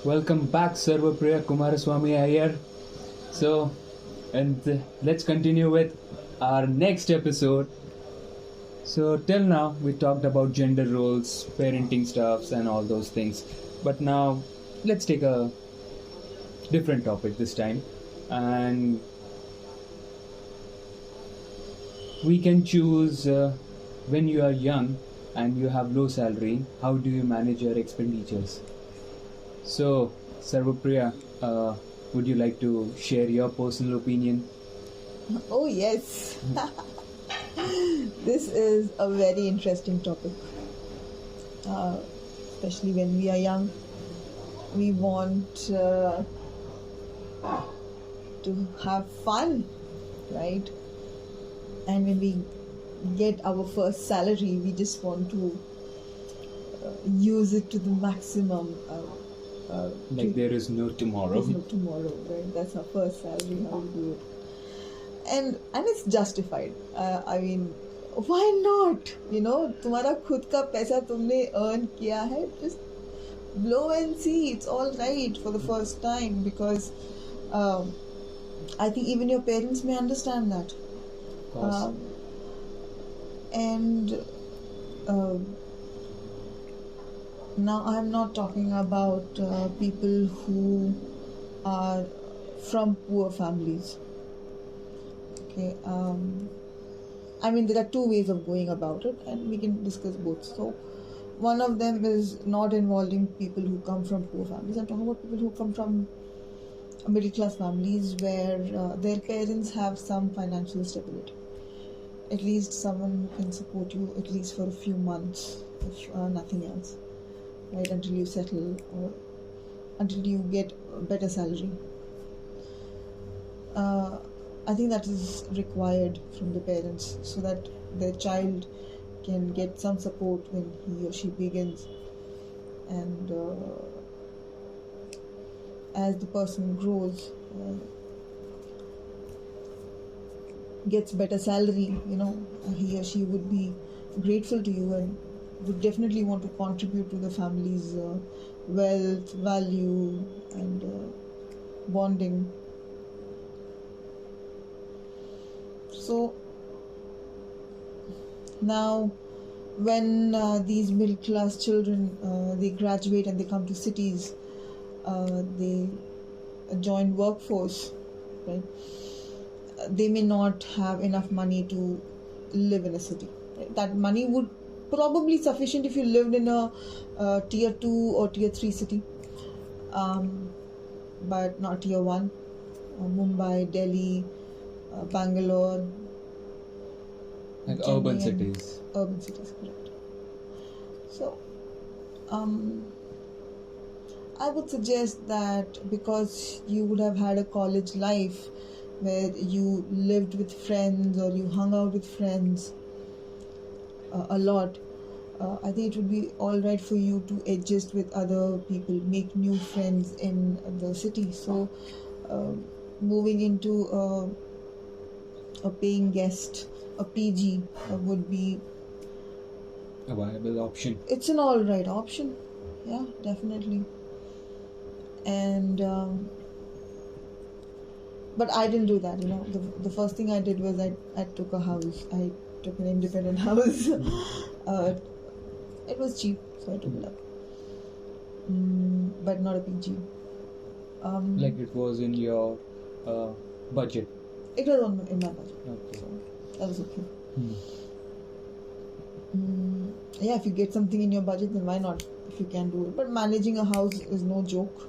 Welcome back, Sarvapriya Kumaraswamy Iyer. So, let's continue with our next episode. So, till now, we talked about gender roles, parenting stuffs, and all those things. But now, let's take a different topic this time. And we can choose when you are young and you have low salary, how do you manage your expenditures? So, Sarvapriya, would you like to share your personal opinion? Oh, yes. This is a very interesting topic. Especially when we are young, we want to have fun, right? And when we get our first salary, we just want to use it to the maximum. There is no tomorrow. There's no tomorrow, right? That's our first salary. How we do it, and it's justified. I mean, why not? तुम्हारा खुद का पैसा तुमने earn किया है, just blow and see. It's all right for the first time because I think even your parents may understand that. And now I'm not talking about people who are from poor families. Okay. I mean, there are two ways of going about it, and we can discuss both. So, one of them is not involving people who come from poor families. I'm talking about people who come from middle class families where their parents have some financial stability. At least someone who can support you at least for a few months, if nothing else, right? Until you settle or until you get a better salary. I think that is required from the parents so that their child can get some support when he or she begins, and as the person grows, gets better salary, he or she would be grateful to you and would definitely want to contribute to the family's wealth, value, and bonding. So now when these middle class children they graduate and they come to cities, they join workforce, right? They may not have enough money to live in a city. Right? That money would probably sufficient if you lived in a tier 2 or tier 3 city, but not tier 1. Mumbai, Delhi, Bangalore, Like Chennai, urban cities. Urban cities, correct. So, I would suggest that because you would have had a college life where you lived with friends or you hung out with friends a lot, I think it would be all right for you to adjust with other people, make new friends in the city. So, moving into a paying guest, a PG, would be A viable option. It's an all right option. Yeah, definitely. And but I didn't do that. The first thing I did was I took a house. I took an independent house. It was cheap, so I took it up. But not a PG. Like it was in your budget. It was in my budget, Okay. so that was okay. Yeah, if you get something in your budget, then why not? If you can do it. But managing a house is no joke.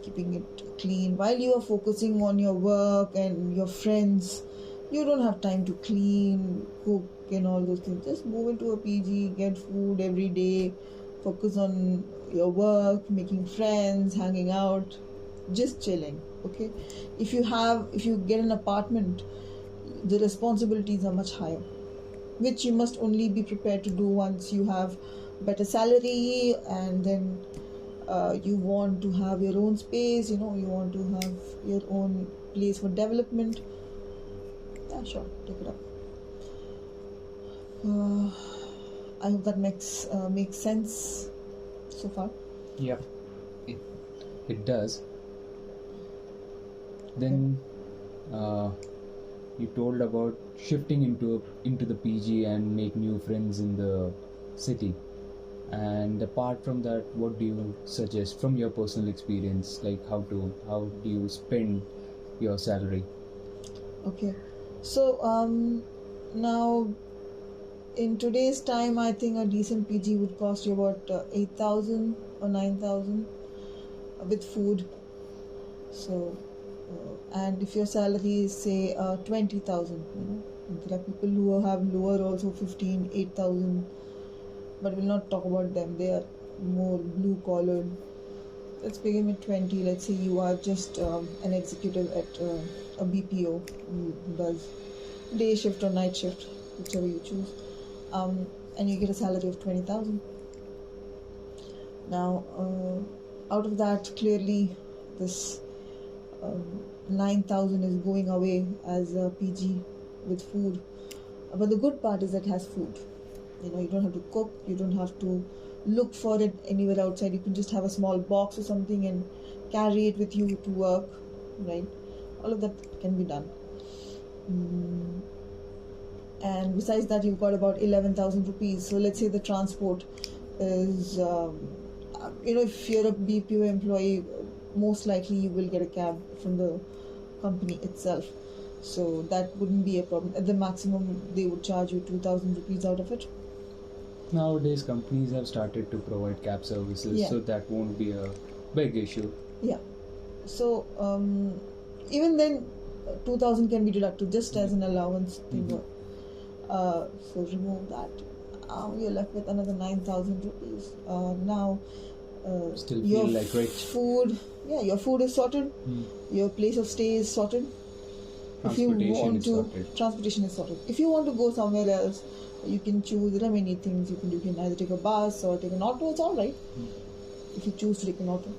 Keeping it clean while you are focusing on your work and your friends, you don't have time to clean, cook, and all those things. Just move into a PG, get food every day, focus on your work, making friends, hanging out, just chilling. Okay, if you get an apartment, the responsibilities are much higher, which you must only be prepared to do once you have better salary, and then you want to have your own space, you want to have your own place for development. Yeah, sure, take it up. I hope that makes sense so far. Yep, it, it does. Then you told about shifting into the PG and make new friends in the city. And apart from that, what do you suggest from your personal experience? Like how do you spend your salary? Okay. So now in today's time, I think a decent PG would cost you about 8,000 or 9,000 with food. So, and if your salary is say 20,000, there are people who have lower also 15, 8,000, but we'll not talk about them. They are more blue collar. Let's begin with 20. Let's say you are just an executive at a BPO who does day shift or night shift, whichever you choose, and you get a salary of 20,000. Now, out of that, clearly, this 9,000 is going away as a PG with food. But the good part is that it has food. You don't have to cook, you don't have to look for it anywhere outside. You can just have a small box or something and carry it with you to work, right? All of that can be done. And besides that, you've got about 11,000 rupees. So let's say the transport is, if you're a BPO employee, most likely you will get a cab from the company itself. So that wouldn't be a problem. At the maximum, they would charge you 2,000 rupees out of it. Nowadays, companies have started to provide cab services, so that won't be a big issue. Yeah. So even then, 2,000 can be deducted just as an allowance. So remove that. You're left with another 9,000 rupees. Now, still feel like rich. Food, your food is sorted. Your place of stay is sorted. Transportation is sorted. If you want to go somewhere else, you can choose. There are many things you can do. You can either take a bus or take an auto. It's all right. If you choose to take an auto,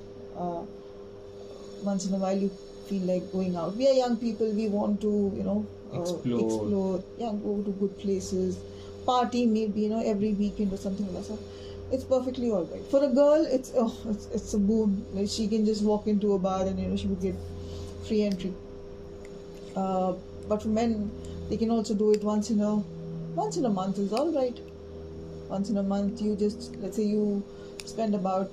once in a while you feel like going out. We are young people. We want to, explore. Yeah, go to good places, party maybe every weekend or something like that. It's perfectly all right. For a girl, it's a boon. Like she can just walk into a bar and she will get free entry. But for men, they can also do it once in a month is all right. Once in a month, you just, let's say you spend about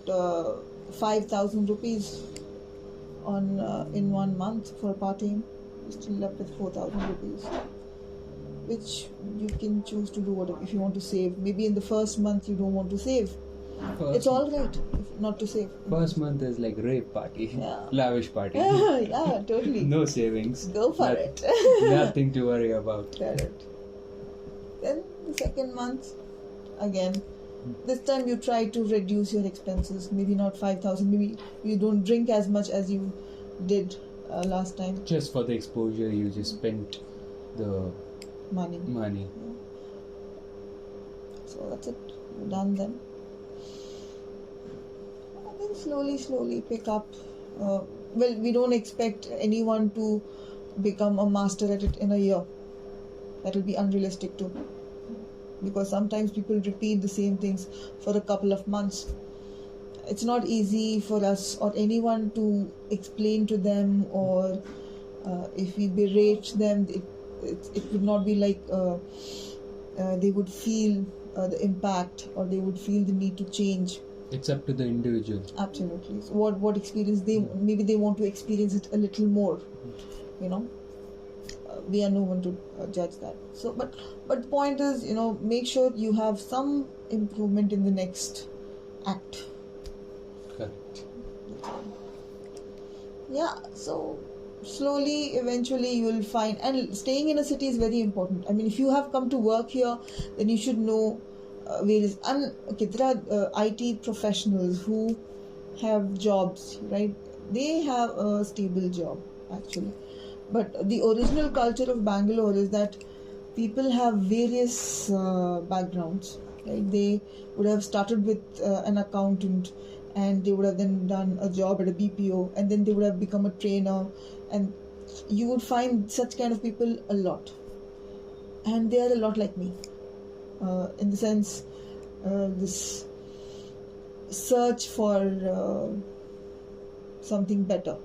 5,000 rupees on in 1 month for partying. You're still left with 4,000 rupees, which you can choose to do whatever. If you want to save, maybe in the first month you don't want to save. It's all right not to save. First month is like rave party, lavish party. Yeah, totally. No savings. Go for it. Nothing to worry about. Correct. Then the second month, again, this time you try to reduce your expenses. Maybe not 5,000. Maybe you don't drink as much as you did last time. Just for the exposure, you just spent the money. Yeah. So that's it. You're done then. And then slowly pick up. We don't expect anyone to become a master at it in a year. That will be unrealistic too. Because sometimes people repeat the same things for a couple of months. It's not easy for us or anyone to explain to them, or if we berate them, it would not be like they would feel the impact or they would feel the need to change. It's up to the individual. Absolutely. So what experience maybe they want to experience it a little more, we are no one to judge that. So but the point is, make sure you have some improvement in the next act. Correct. Yeah, so slowly, eventually you will find, and staying in a city is very important. I mean, if you have come to work here, then you should know various, there are IT professionals who have jobs, right? They have a stable job actually. But the original culture of Bangalore is that people have various backgrounds. Right? They would have started with an accountant, and they would have then done a job at a BPO, and then they would have become a trainer. And you would find such kind of people a lot. And they are a lot like me. In the sense, this search for something better,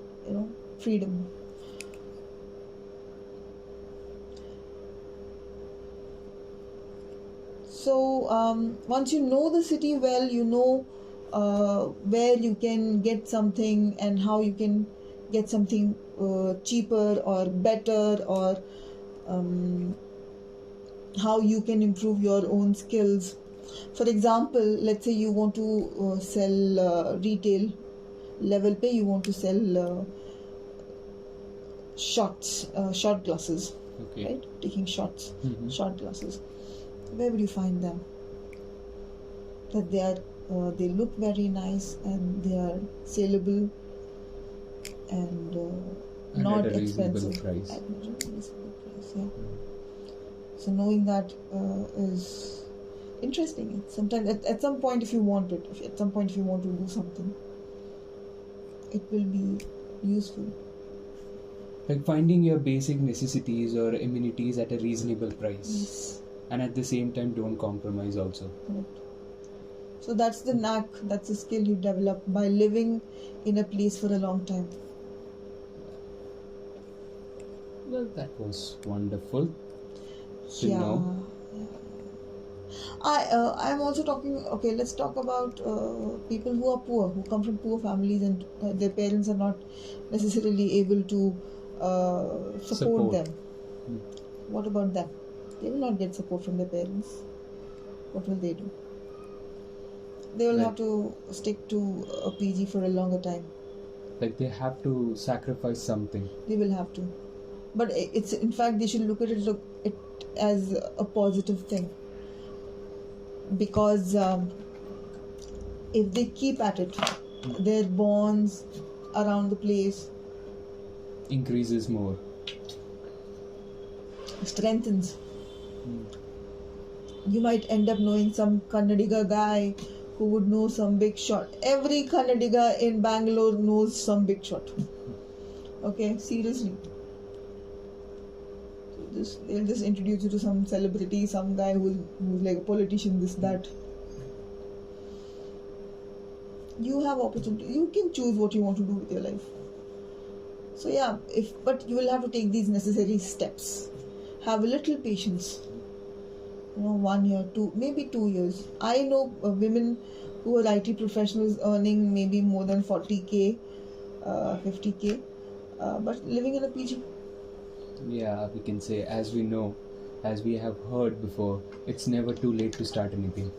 freedom. So once you know the city well, you know where you can get something and how you can get something cheaper or better, or how you can improve your own skills. For example, let's say you want to sell retail level pay, you want to sell short glasses, Okay. right? Taking shots, Mhm. short glasses. Where would you find them? That they look very nice and they are saleable and And not at a reasonable expensive. price. At a reasonable price, yeah. So knowing that is interesting. Sometimes at some point, if you want it, at some point if you want to do something, it will be useful. Like finding your basic necessities or amenities at a reasonable price. Yes. And at the same time, don't compromise also. Correct. So that's the knack, that's the skill you develop by living in a place for a long time. Well, that was wonderful to Yeah. know. I'm also talking. Okay, let's talk about people who are poor, who come from poor families, and their parents are not necessarily able to support them. Hmm. What about them? They will not get support from their parents. What will they do? They will have to stick to a PG for a longer time. Like they have to sacrifice something. They will have to, but it's, in fact, they should look at it as a positive thing, because if they keep at it, their bonds around the place Increases more. strengthens. You might end up knowing some Kannadiga guy who would know some big shot. Every Kannadiga in Bangalore knows some big shot. Okay, seriously. They'll just introduce you to some celebrity, some guy who's like a politician, this, that. You have opportunity. You can choose what you want to do with your life. So yeah, but you will have to take these necessary steps. Have a little patience. 1 year, maybe 2 years. I know women who are IT professionals earning maybe more than 40k, 50k, but living in a PG. Yeah, we can say, as we know, as we have heard before, it's never too late to start anything.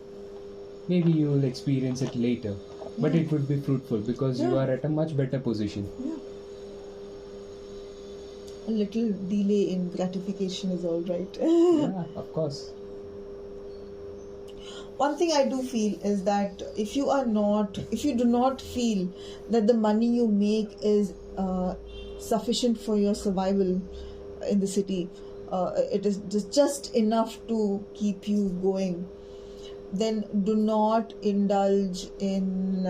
Maybe you will experience it later, but it would be fruitful because you are at a much better position. Yeah. A little delay in gratification is all right. Yeah, of course. One thing I do feel is that if you do not feel that the money you make is sufficient for your survival in the city, it is just enough to keep you going, then do not indulge in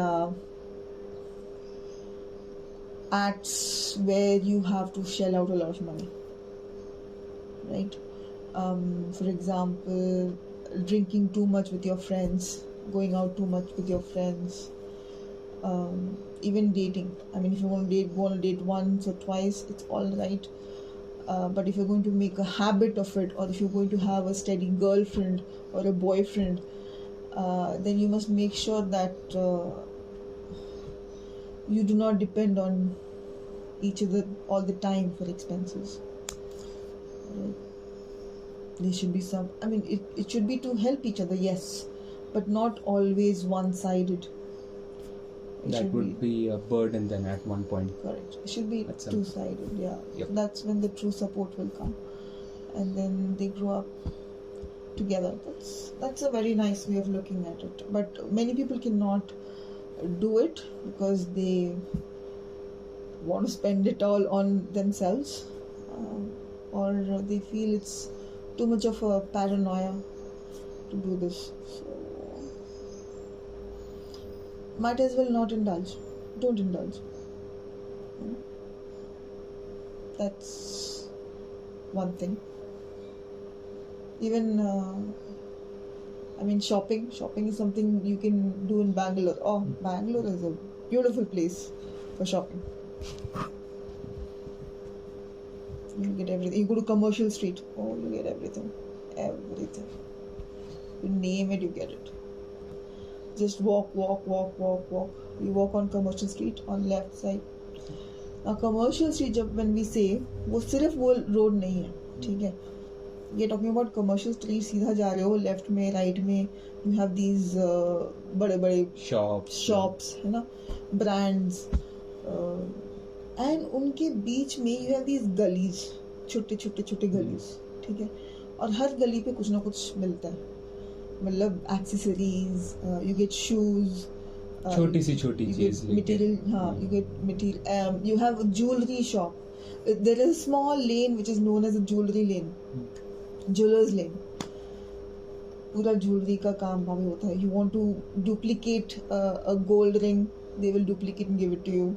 acts where you have to shell out a lot of money, right? For example, drinking too much with your friends, going out too much with your friends, even dating. I mean, if you want to go on a date once or twice, it's all right. But if you're going to make a habit of it, or if you're going to have a steady girlfriend or a boyfriend, then you must make sure that you do not depend on each other all the time for expenses. There should be some, it should be to help each other, yes, but not always one-sided. That would be a burden then at one point. Correct. It should be two-sided, yeah. Yep. That's when the true support will come. And then they grow up together. That's a very nice way of looking at it. But many people cannot do it because they want to spend it all on themselves, or they feel it's too much of a paranoia to do this. So might as well not indulge. Don't indulge. That's one thing. Even I mean, shopping is something you can do in Bangalore. Oh, Bangalore is a beautiful place for shopping. You get everything. You go to Commercial Street. Oh, you get everything. Everything. You name it, you get it. Just walk. You walk on Commercial Street on left side. Now Commercial Street, जब when we say, वो सिर्फ वो road नहीं है, ठीक है? ये talking about Commercial Street, सीधा जा रहे हो लेफ्ट में, राइट में, you have these बड़े-बड़े shops, है ना? Brands, and उनके बीच में you have these गलीज, छोटे गलीज, ठीक है? और हर गली पे कुछ ना कुछ मिलता है, मतलब एक्सेसरीज, you get shoes, छोटी चीज material, you get material, you have a jewelry shop. There is a small lane which is known as a jewelry lane, jewelers lane. पूरा jewelry का काम वहाँ पे होता है. You want to duplicate a gold ring, they will duplicate and give it to you,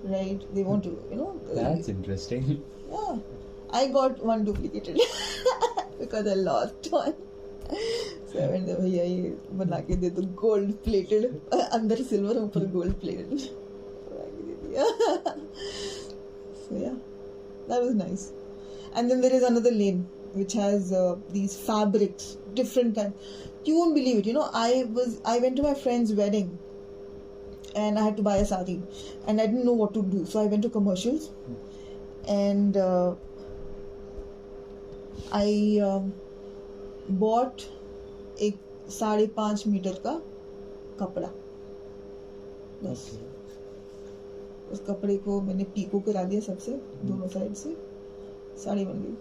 right? They want to, That's interesting. Yeah, I got one duplicated because I lost one. So I went there, भैया ये बना के दे दो gold plated, अंदर silver ऊपर gold plated. So yeah, that was nice. And then there is another lane which has these fabrics, different kinds. You won't believe it. I went to my friend's wedding and I had to buy a sari and I didn't know what to do. So I went to Commercials and I bought एक 5.5 metre का कपड़ा. बस उस कपड़े को मैंने pico करा दिया सबसे, दोनों साइड से, साड़ी बन गई.